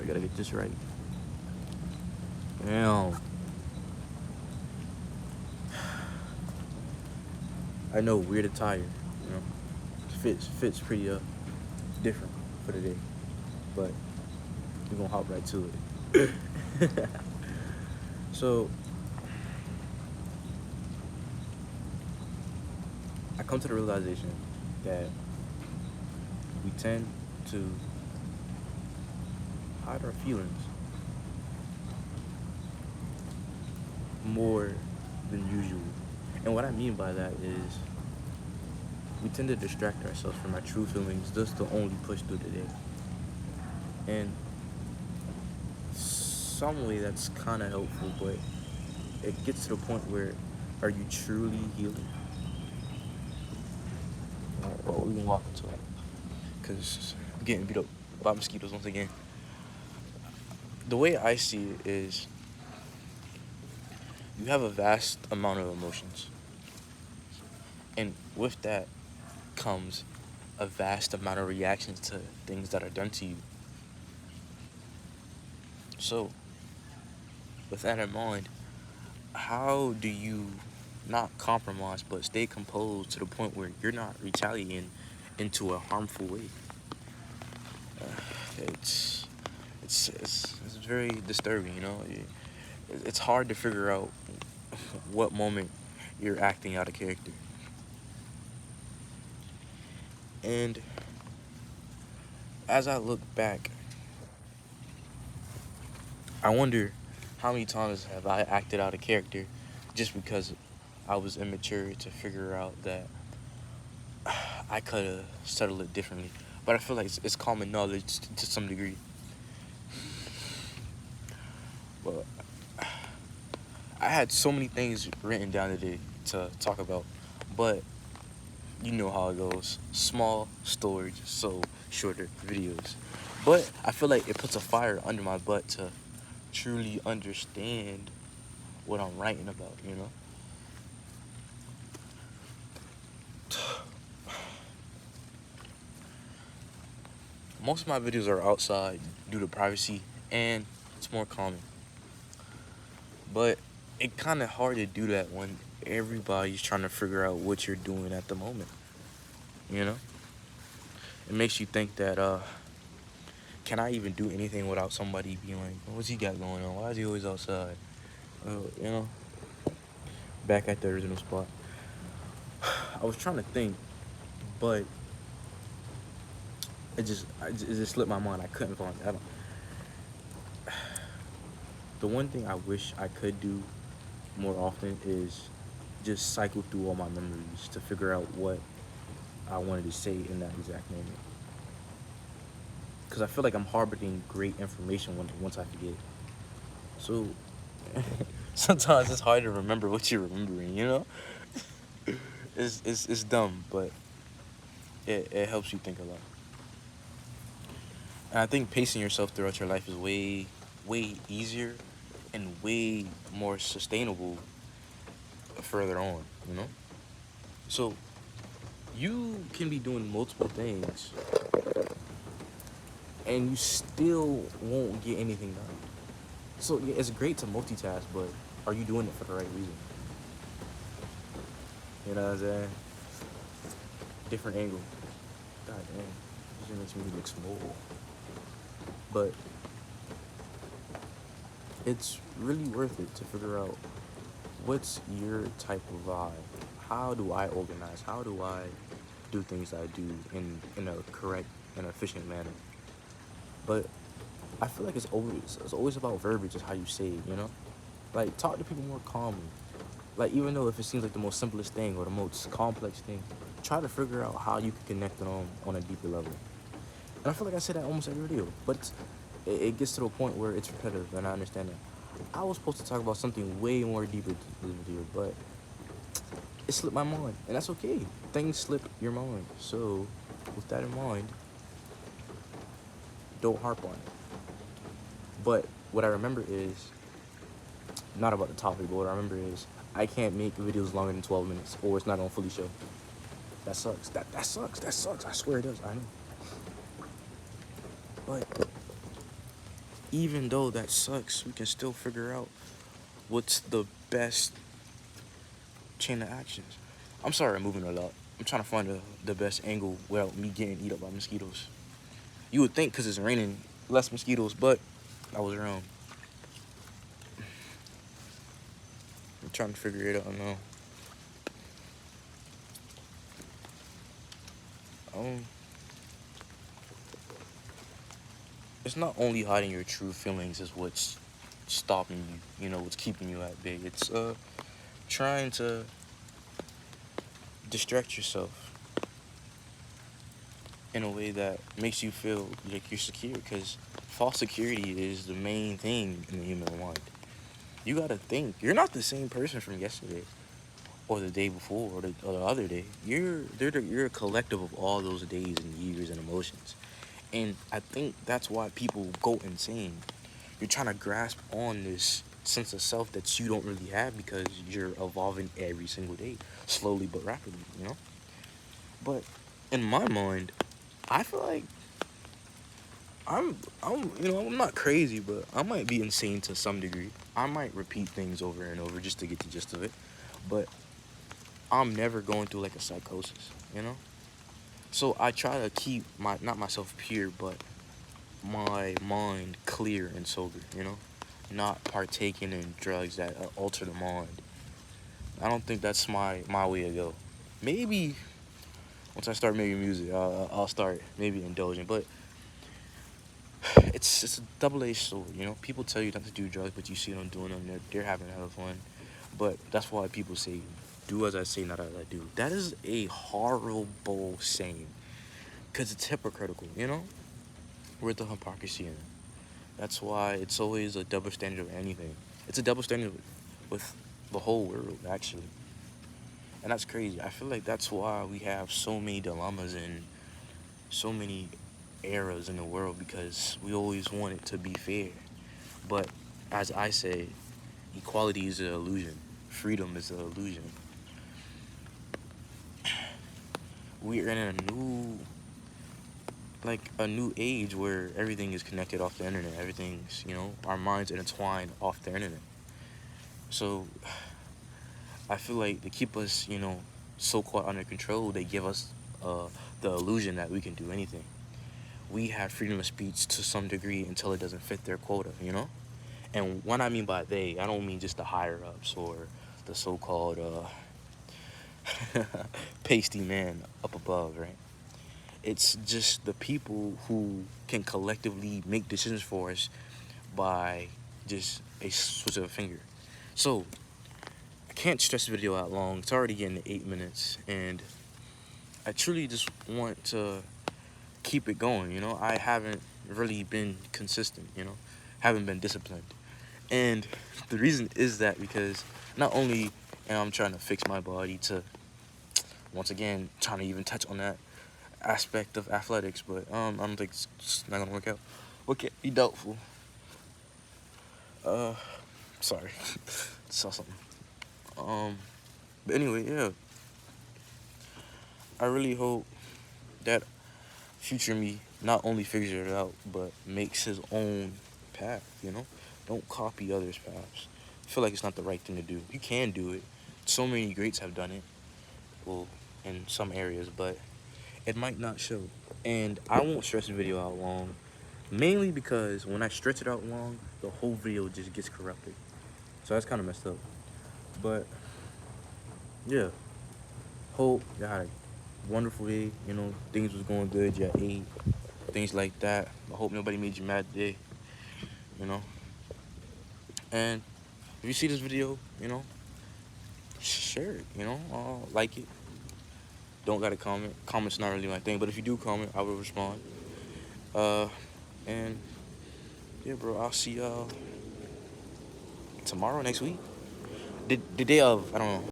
gotta get this right. Damn. I know, weird attire, you know. Fits pretty different for the day. But we're gonna hop right to it. So I come to the realization that we tend to hide our feelings more than usual. And what I mean by that is we tend to distract ourselves from our true feelings just to only push through the day. And some way that's kind of helpful, but it gets to the point where are you truly healing? Well, we can walk into it because I'm getting beat up by mosquitoes once again. The way I see it is you have a vast amount of emotions, and with that comes a vast amount of reactions to things that are done to you. So, with that in mind, how do you not compromise but stay composed to the point where you're not retaliating into a harmful way? Uh, it's very disturbing, you know. It's hard to figure out what moment you're acting out of character. And as I look back, I wonder how many times have I acted out of character just because I was immature to figure out that I could have settled it differently. But I feel like it's common knowledge to some degree. But I had so many things written down today to talk about, but you know how it goes. Small storage, so shorter videos. But I feel like it puts a fire under my butt to truly understand what I'm writing about, you know? Most of my videos are outside due to privacy and it's more common. But it's kind of hard to do that when everybody's trying to figure out what you're doing at the moment, you know? It makes you think that, can I even do anything without somebody being like, what's he got going on? Why is he always outside? You know? Back at the original spot. I was trying to think, but it just slipped my mind. I couldn't find it. The one thing I wish I could do more often is just cycle through all my memories to figure out what I wanted to say in that exact moment. Because I feel like I'm harboring great information once I forget. So sometimes it's hard to remember what you're remembering, you know? It's dumb, but it helps you think a lot. And I think pacing yourself throughout your life is way easier and way more sustainable further on, you know? So you can be doing multiple things and you still won't get anything done. So yeah, it's great to multitask, but are you doing it for the right reason? You know what I'm saying? Different angle. God damn, this makes me look small. But it's really worth it to figure out what's your type of vibe. How do I organize? How do I do things I do in a correct and efficient manner? But I feel like it's always about verbiage, is how you say it, you know? Like, talk to people more calmly. Like, even though if it seems like the most simplest thing or the most complex thing, try to figure out how you can connect it on a deeper level. And I feel like I say that almost every video, but it gets to the point where it's repetitive, and I understand that. I was supposed to talk about something way more deeper this video, but it slipped my mind, and that's okay. Things slip your mind. So, with that in mind, don't harp on it. But what I remember is, not about the topic, but what I remember is, I can't make videos longer than 12 minutes, or it's not gonna fully show. That sucks. That sucks. That sucks. I swear it does. I know. But even though that sucks, we can still figure out what's the best chain of actions. I'm sorry I'm moving a lot. I'm trying to find the best angle without me getting eaten up by mosquitoes. You would think because it's raining, less mosquitoes, but I was wrong. I'm trying to figure it out now. Um, it's not only hiding your true feelings is what's stopping you. You know, what's keeping you at bay. It's trying to distract yourself in a way that makes you feel like you're secure. Because false security is the main thing in the human mind. You gotta think you're not the same person from yesterday or the day before or the other day. You're a collective of all those days and years and emotions. And I think that's why people go insane. You're trying to grasp on this sense of self that you don't really have because you're evolving every single day, slowly but rapidly, you know? But in my mind, I feel like I'm not crazy, but I might be insane to some degree. I might repeat things over and over just to get the gist of it. But I'm never going through like a psychosis, you know? So I try to keep not myself pure, but my mind clear and sober, you know? Not partaking in drugs that alter the mind. I don't think that's my way to go. Maybe once I start making music, I'll start maybe indulging. But it's a double-edged sword, you know? People tell you not to do drugs, but you see them doing them. They're having hella fun. But that's why people say, do as I say, not as I do. That is a horrible saying. Because it's hypocritical, you know? Where's the hypocrisy in it? That's why it's always a double standard of anything. It's a double standard with the whole world, actually. And that's crazy. I feel like that's why we have so many dilemmas and so many eras in the world because we always want it to be fair. But as I say, equality is an illusion. Freedom is an illusion. We're in a new age where everything is connected off the internet. Everything's, our minds intertwined off the internet. So I feel like to keep us, so-called under control, they give us the illusion that we can do anything. We have freedom of speech to some degree until it doesn't fit their quota, you know? And what I mean by they, I don't mean just the higher-ups or the so-called pasty man up above, right? It's just the people who can collectively make decisions for us by just a switch of a finger. So, I can't stress the video out long. It's already getting to 8 minutes, and I truly just want to keep it going, I haven't really been consistent, haven't been disciplined. And the reason is that because not only am I trying to fix my body to, once again, trying to even touch on that aspect of athletics, but I don't think it's not gonna work out. Okay, be doubtful. Uh, sorry, saw something. But anyway, yeah, I really hope that future me not only figures it out, but makes his own path, Don't copy others' paths. I feel like it's not the right thing to do. You can do it. So many greats have done it, well, in some areas, but it might not show. And I won't stretch the video out long, mainly because when I stretch it out long, the whole video just gets corrupted. So that's kind of messed up. But, yeah, hope y'all had a wonderful day, things was going good, y'all ate, things like that. I hope nobody made you mad today, you know. And if you see this video, share it, like it. Don't gotta comment. Comment's not really my thing, but if you do comment, I will respond. And yeah, bro, I'll see y'all tomorrow, next week. The day of, I don't know.